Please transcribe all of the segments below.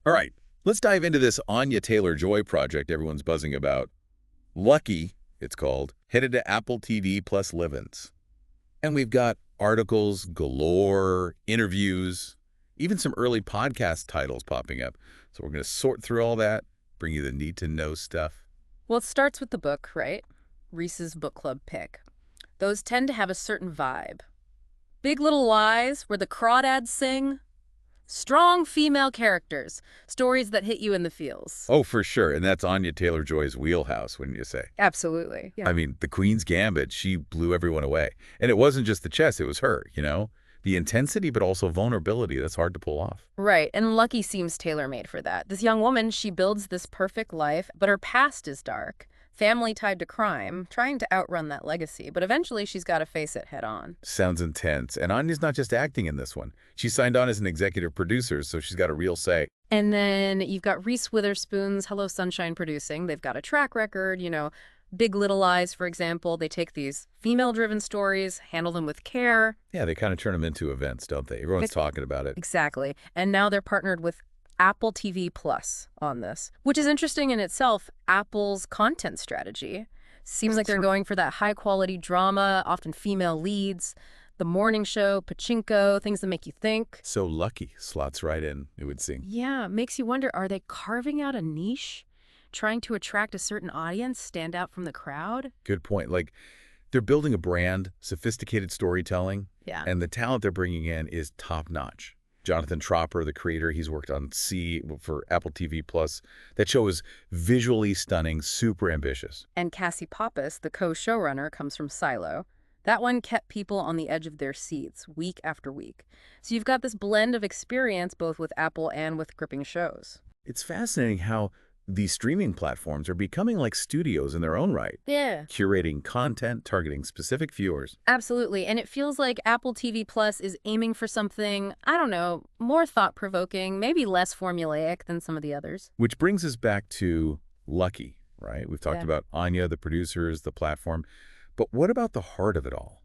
All right, let's dive into this Anya Taylor-Joy project everyone's buzzing about. Lucky, it's called, headed to Apple TV plus Livens. And we've got articles galore, interviews, even some early podcast titles popping up. So we're going to sort through all that, bring you the need-to-know stuff. Well, it starts with the book, right? Reese's book club pick. Those tend to have a certain vibe. Big Little Lies, where the crawdads sing. Strong female characters. Stories that hit you in the feels. Oh, for sure, and that's Anya Taylor-Joy's wheelhouse, wouldn't you say? Absolutely. Yeah. I mean, the Queen's Gambit, she blew everyone away. And it wasn't just the chess, it was her, you know? The intensity, but also vulnerability, that's hard to pull off. Right, and Lucky seems tailor-made for that. This young woman, she builds this perfect life, but her past is dark. Family tied to crime, trying to outrun that legacy, but eventually she's got to face it head on. Sounds intense. And Anya's not just acting in this one. She signed on as an executive producer, so she's got a real say. And then you've got Reese Witherspoon's Hello Sunshine producing. They've got a track record, Big Little Lies, for example. They take these female-driven stories, handle them with care. Yeah, they kind of turn them into events, don't they? Everyone's talking about it. Exactly. And now they're partnered with Apple TV Plus on this, which is interesting in itself. Apple's content strategy seems like they're going for that high-quality drama, often female leads, the morning show, pachinko, things that make you think. So Lucky slots right in, it would seem. Yeah, makes you wonder, are they carving out a niche? Trying to attract a certain audience, stand out from the crowd? Good point. Like, they're building a brand, sophisticated storytelling, Yeah. and the talent they're bringing in is top-notch. Jonathan Tropper, the creator, he's worked on C for Apple TV Plus. That show is visually stunning, super ambitious. And Cassie Pappas, the co-showrunner, comes from Silo. That one kept people on the edge of their seats week after week. So you've got this blend of experience both with Apple and with gripping shows. It's fascinating how these streaming platforms are becoming like studios in their own right, Yeah. curating content, targeting specific viewers. Absolutely. And it feels like Apple TV Plus is aiming for something, I don't know, more thought-provoking, maybe less formulaic than some of the others. Which brings us back to Lucky, right? We've talked Yeah. about Anya, the producers, the platform. But what about the heart of it all?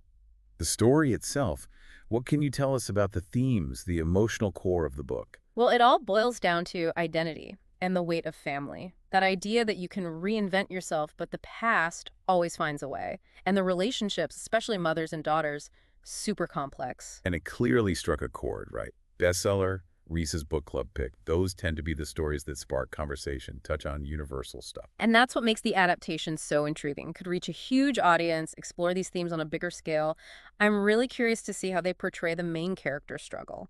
The story itself. What can you tell us about the themes, the emotional core of the book? Well, it all boils down to identity and the weight of family. That idea that you can reinvent yourself, but the past always finds a way. And the relationships, especially mothers and daughters, super complex. And it clearly struck a chord, right? Bestseller, Reese's book club pick. Those tend to be the stories that spark conversation, touch on universal stuff. And that's what makes the adaptation so intriguing. Could reach a huge audience, explore these themes on a bigger scale. I'm really curious to see how they portray the main character struggle.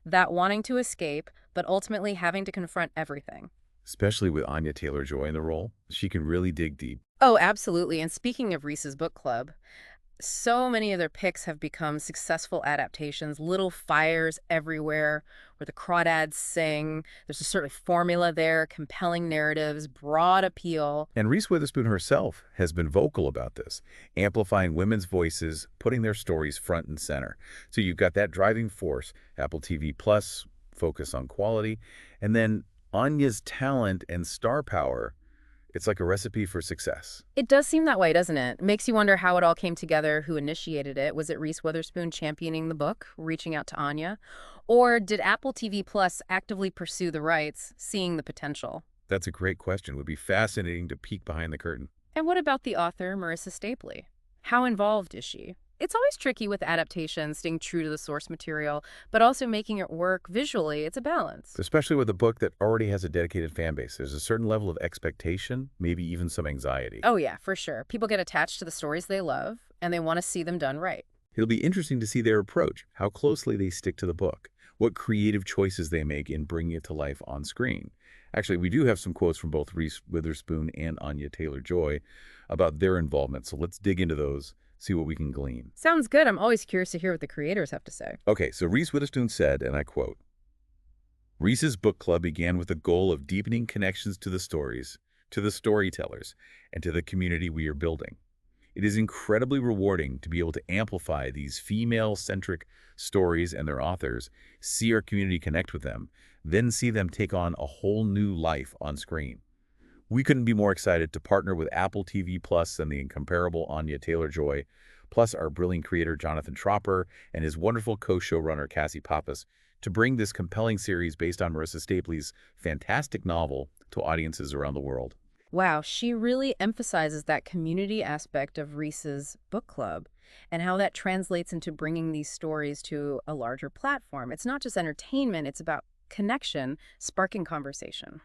That wanting to escape, but ultimately having to confront everything. Especially with Anya Taylor-Joy in the role, she can really dig deep. Oh, absolutely. And speaking of Reese's book club, so many of their picks have become successful adaptations, little fires everywhere where the crawdads sing. There's a certain formula there, compelling narratives, broad appeal. And Reese Witherspoon herself has been vocal about this, amplifying women's voices, putting their stories front and center. So you've got that driving force, Apple TV Plus, focus on quality, and then Anya's talent and star power. It's like a recipe for success. It does seem that way, doesn't it? Makes you wonder how it all came together, who initiated it. Was it Reese Witherspoon championing the book, reaching out to Anya? Or did Apple TV Plus actively pursue the rights, seeing the potential? That's a great question. It would be fascinating to peek behind the curtain. And what about the author, Marissa Stapley? How involved is she? It's always tricky with adaptations, staying true to the source material, but also making it work visually. It's a balance. Especially with a book that already has a dedicated fan base. There's a certain level of expectation, maybe even some anxiety. Oh yeah, for sure. People get attached to the stories they love, and they want to see them done right. It'll be interesting to see their approach, how closely they stick to the book, what creative choices they make in bringing it to life on screen. Actually, we do have some quotes from both Reese Witherspoon and Anya Taylor-Joy about their involvement, so let's dig into those, see what we can glean. Sounds good. I'm always curious to hear what the creators have to say. Okay, so Reese Witherspoon said, and I quote, "Reese's book club began with the goal of deepening connections to the stories, to the storytellers, and to the community we are building. It is incredibly rewarding to be able to amplify these female-centric stories and their authors, see our community connect with them, then see them take on a whole new life on screen. We couldn't be more excited to partner with Apple TV Plus and the incomparable Anya Taylor-Joy, plus our brilliant creator Jonathan Tropper and his wonderful co-showrunner Cassie Pappas to bring this compelling series based on Marissa Stapley's fantastic novel to audiences around the world. Wow, she really emphasizes that community aspect of Reese's book club and how that translates into bringing these stories to a larger platform. It's not just entertainment, it's about connection, sparking conversation.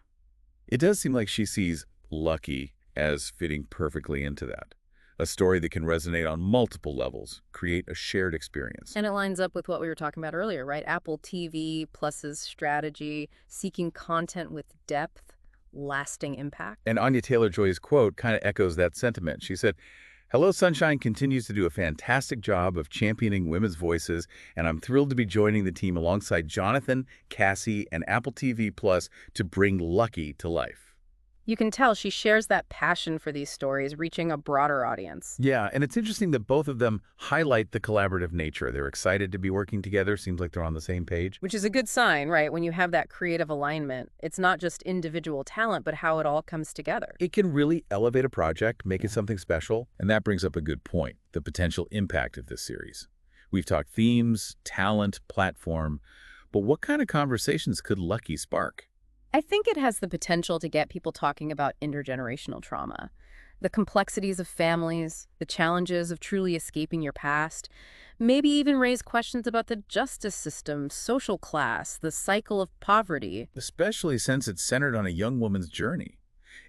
It does seem like she sees Lucky as fitting perfectly into that. A story that can resonate on multiple levels, create a shared experience. And it lines up with what we were talking about earlier, right? Apple TV Plus's strategy, seeking content with depth, lasting impact. And Anya Taylor-Joy's quote kind of echoes that sentiment. She said, "Hello Sunshine continues to do a fantastic job of championing women's voices, and I'm thrilled to be joining the team alongside Jonathan, Cassie, and Apple TV Plus to bring Lucky to life." You can tell she shares that passion for these stories, reaching a broader audience. Yeah, and it's interesting that both of them highlight the collaborative nature. They're excited to be working together. Seems like they're on the same page. Which is a good sign, right? When you have that creative alignment, it's not just individual talent, but how it all comes together. It can really elevate a project, make it something special, and that brings up a good point, the potential impact of this series. We've talked themes, talent, platform, but what kind of conversations could Lucky spark? I think it has the potential to get people talking about intergenerational trauma, the complexities of families, the challenges of truly escaping your past, maybe even raise questions about the justice system, social class, the cycle of poverty. Especially since it's centered on a young woman's journey.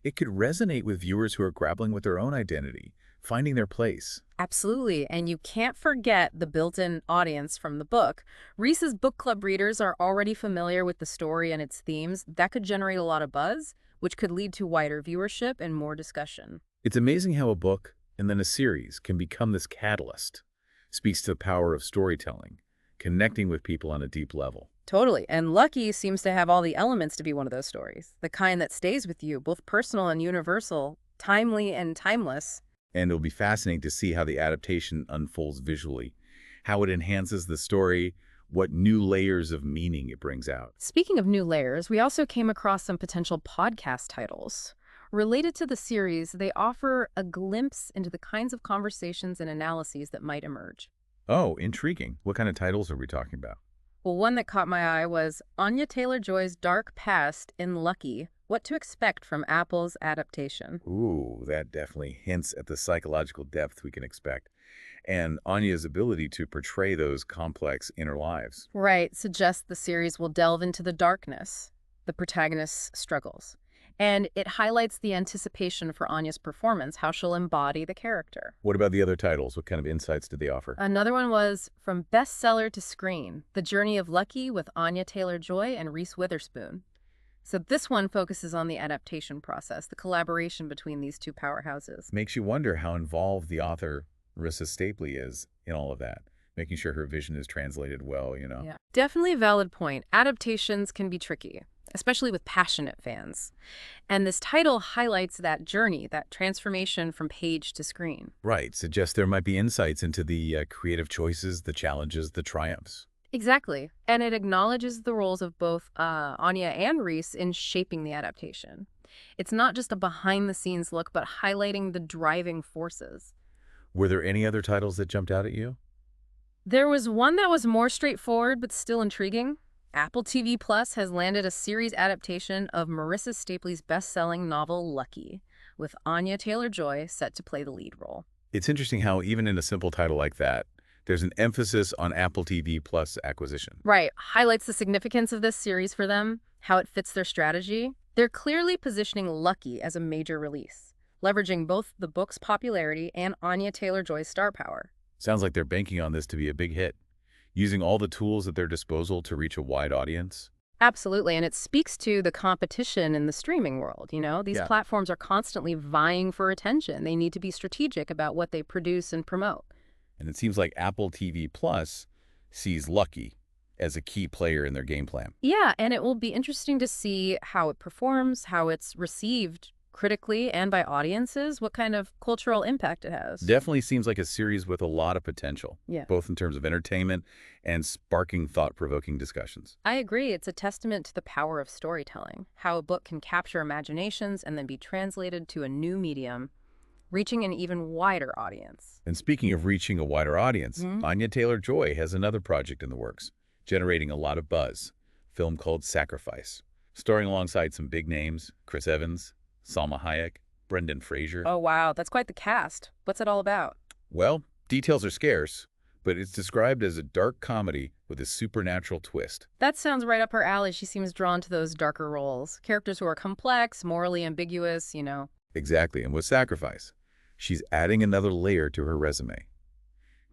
It could resonate with viewers who are grappling with their own identity, finding their place. Absolutely, and you can't forget the built-in audience from the book. Reese's book club readers are already familiar with the story and its themes. That could generate a lot of buzz, which could lead to wider viewership and more discussion. It's amazing how a book and then a series can become this catalyst. Speaks to the power of storytelling, connecting with people on a deep level. Totally, and Lucky seems to have all the elements to be one of those stories, the kind that stays with you, both personal and universal, timely and timeless. And it'll be fascinating to see how the adaptation unfolds visually, how it enhances the story, what new layers of meaning it brings out. Speaking of new layers, we also came across some potential podcast titles. Related to the series, they offer a glimpse into the kinds of conversations and analyses that might emerge. Oh, intriguing. What kind of titles are we talking about? Well, one that caught my eye was Anya Taylor-Joy's Dark Past in Lucky, What to Expect from Apple's Adaptation. Ooh, that definitely hints at the psychological depth we can expect, and Anya's ability to portray those complex inner lives. Right, suggests the series will delve into the darkness, the protagonist's struggles. And it highlights the anticipation for Anya's performance, how she'll embody the character. What about the other titles? What kind of insights did they offer? Another one was From Bestseller to Screen, The Journey of Lucky with Anya Taylor-Joy and Reese Witherspoon. So this one focuses on the adaptation process, the collaboration between these two powerhouses. Makes you wonder how involved the author, Marissa Stapley, is in all of that, making sure her vision is translated well, you know? Yeah, definitely a valid point. Adaptations can be tricky, especially with passionate fans. And this title highlights that journey, that transformation from page to screen. Right. Suggests there might be insights into the creative choices, the challenges, the triumphs. Exactly. And it acknowledges the roles of both Anya and Reese in shaping the adaptation. It's not just a behind-the-scenes look, but highlighting the driving forces. Were there any other titles that jumped out at you? There was one that was more straightforward, but still intriguing. Apple TV Plus has landed a series adaptation of Marissa Stapley's best-selling novel Lucky, with Anya Taylor-Joy set to play the lead role. It's interesting how even in a simple title like that, there's an emphasis on Apple TV Plus acquisition. Right. Highlights the significance of this series for them, how it fits their strategy. They're clearly positioning Lucky as a major release, leveraging both the book's popularity and Anya Taylor-Joy's star power. Sounds like they're banking on this to be a big hit, using all the tools at their disposal to reach a wide audience. Absolutely, and it speaks to the competition in the streaming world, you know? These platforms are constantly vying for attention. They need to be strategic about what they produce and promote. And it seems like Apple TV Plus sees Lucky as a key player in their game plan. Yeah, and it will be interesting to see how it performs, how it's received critically and by audiences, what kind of cultural impact it has. Definitely seems like a series with a lot of potential, Yeah. both in terms of entertainment and sparking thought-provoking discussions. I agree. It's a testament to the power of storytelling, how a book can capture imaginations and then be translated to a new medium, reaching an even wider audience. And speaking of reaching a wider audience, Anya Taylor-Joy has another project in the works, generating a lot of buzz. Film called Sacrifice, starring alongside some big names, Chris Evans, Salma Hayek, Brendan Fraser. Oh, wow. That's quite the cast. What's it all about? Well, details are scarce, but it's described as a dark comedy with a supernatural twist. That sounds right up her alley. She seems drawn to those darker roles. Characters who are complex, morally ambiguous. Exactly, and with Sacrifice, she's adding another layer to her resume.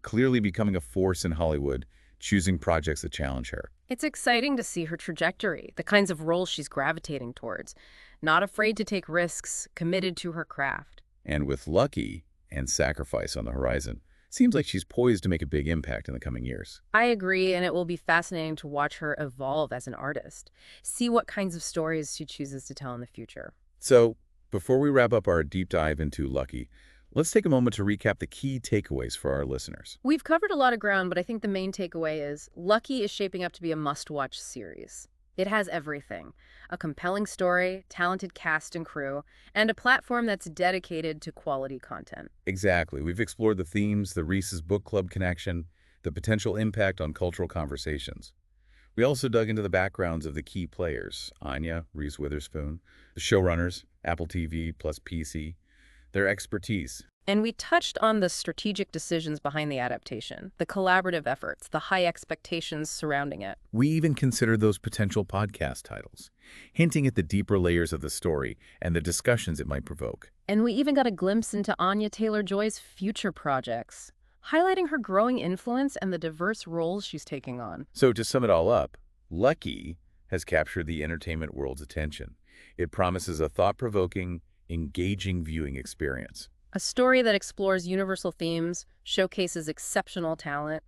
Clearly becoming a force in Hollywood, choosing projects that challenge her. It's exciting to see her trajectory, the kinds of roles she's gravitating towards. Not afraid to take risks, committed to her craft. And with Lucky and Sacrifice on the horizon, seems like she's poised to make a big impact in the coming years. I agree, and it will be fascinating to watch her evolve as an artist. See what kinds of stories she chooses to tell in the future. So, before we wrap up our deep dive into Lucky, let's take a moment to recap the key takeaways for our listeners. We've covered a lot of ground, but I think the main takeaway is Lucky is shaping up to be a must-watch series. It has everything: a compelling story, talented cast and crew, and a platform that's dedicated to quality content. Exactly. We've explored the themes, the Reese's Book Club connection, the potential impact on cultural conversations. We also dug into the backgrounds of the key players, Anya, Reese Witherspoon, the showrunners, Apple TV plus PC, their expertise. And we touched on the strategic decisions behind the adaptation, the collaborative efforts, the high expectations surrounding it. We even considered those potential podcast titles, hinting at the deeper layers of the story and the discussions it might provoke. And we even got a glimpse into Anya Taylor-Joy's future projects, highlighting her growing influence and the diverse roles she's taking on. So to sum it all up, Lucky has captured the entertainment world's attention. It promises a thought-provoking, engaging viewing experience. A story that explores universal themes, showcases exceptional talent,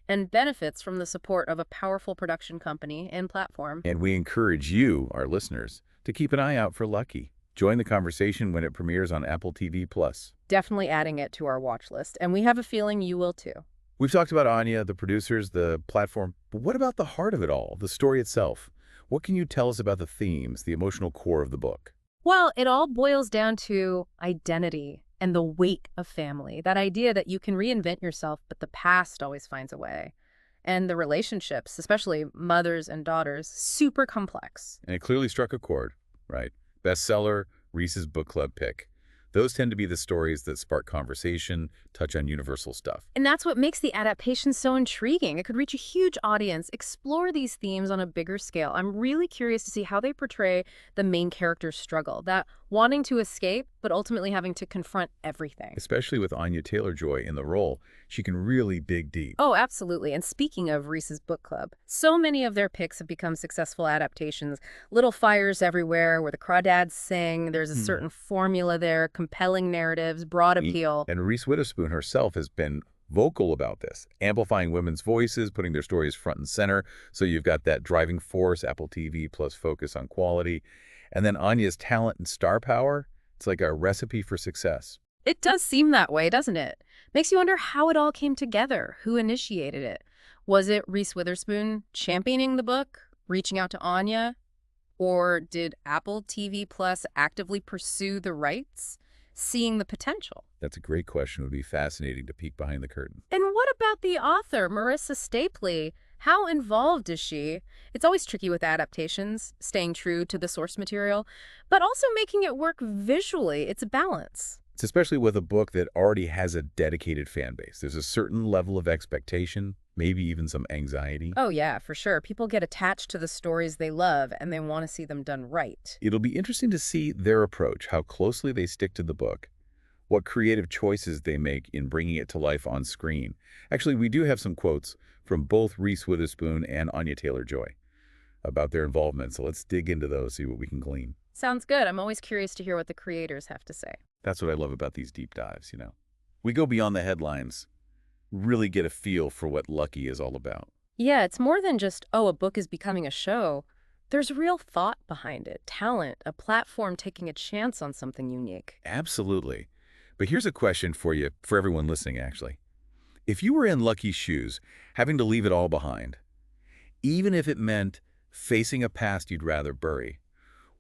and benefits from the support of a powerful production company and platform. And we encourage you, our listeners, to keep an eye out for Lucky. Join the conversation when it premieres on Apple TV+. Definitely adding it to our watch list, and we have a feeling you will too. We've talked about Anya, the producers, the platform, but what about the heart of it all, the story itself? What can you tell us about the themes, the emotional core of the book? Well, it all boils down to identity and the weight of family, that idea that you can reinvent yourself, but the past always finds a way. And the relationships, especially mothers and daughters, super complex. And it clearly struck a chord, right? Bestseller, Reese's Book Club pick. Those tend to be the stories that spark conversation, touch on universal stuff. And that's what makes the adaptation so intriguing. It could reach a huge audience, explore these themes on a bigger scale. I'm really curious to see how they portray the main character's struggle, that wanting to escape, but ultimately having to confront everything. Especially with Anya Taylor-Joy in the role, she can really dig deep. Oh, absolutely. And speaking of Reese's Book Club, so many of their picks have become successful adaptations. Little fires everywhere where the crawdads sing. There's a certain formula there, compelling narratives, broad appeal. And Reese Witherspoon herself has been vocal about this, amplifying women's voices, putting their stories front and center. So you've got that driving force, Apple TV plus focus on quality. And then Anya's talent and star power, it's like a recipe for success. It does seem that way, doesn't it? Makes you wonder how it all came together, who initiated it. Was it Reese Witherspoon championing the book, reaching out to Anya? Or did Apple TV Plus actively pursue the rights, seeing the potential? That's a great question. It would be fascinating to peek behind the curtain. And what about the author, Marissa Stapley? How involved is she? It's always tricky with adaptations, staying true to the source material, but also making it work visually. It's a balance. It's especially with a book that already has a dedicated fan base. There's a certain level of expectation, maybe even some anxiety. Oh yeah, for sure. People get attached to the stories they love and they want to see them done right. It'll be interesting to see their approach, how closely they stick to the book, what creative choices they make in bringing it to life on screen. Actually, we do have some quotes from both Reese Witherspoon and Anya Taylor-Joy about their involvement, so let's dig into those, see what we can glean. Sounds good. I'm always curious to hear what the creators have to say. That's what I love about these deep dives, We go beyond the headlines, really get a feel for what Lucky is all about. Yeah, it's more than just, oh, a book is becoming a show. There's real thought behind it, talent, a platform taking a chance on something unique. Absolutely. But here's a question for you, for everyone listening, actually. If you were in Lucky's shoes, having to leave it all behind, even if it meant facing a past you'd rather bury,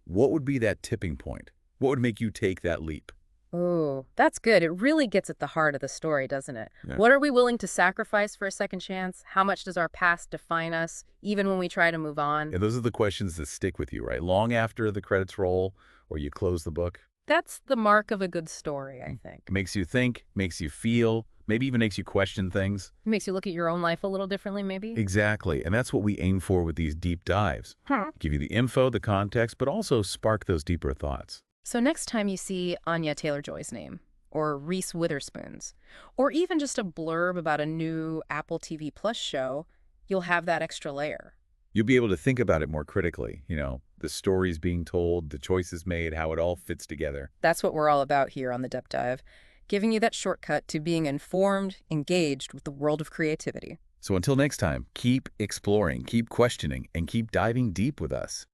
what would be that tipping point? What would make you take that leap? Oh, that's good. It really gets at the heart of the story, doesn't it? Yeah. What are we willing to sacrifice for a second chance? How much does our past define us, even when we try to move on? And those are the questions that stick with you, right? Long after the credits roll or you close the book. That's the mark of a good story, I It think. makes you think, makes you feel, maybe even makes you question things. It makes you look at your own life a little differently, maybe? Exactly. And that's what we aim for with these deep dives. Give you the info, the context, but also spark those deeper thoughts. So next time you see Anya Taylor-Joy's name, or Reese Witherspoon's, or even just a blurb about a new Apple TV Plus show, you'll have that extra layer. You'll be able to think about it more critically, the stories being told, the choices made, how it all fits together. That's what we're all about here on the Depth Dive, giving you that shortcut to being informed, engaged with the world of creativity. So until next time, keep exploring, keep questioning, and keep diving deep with us.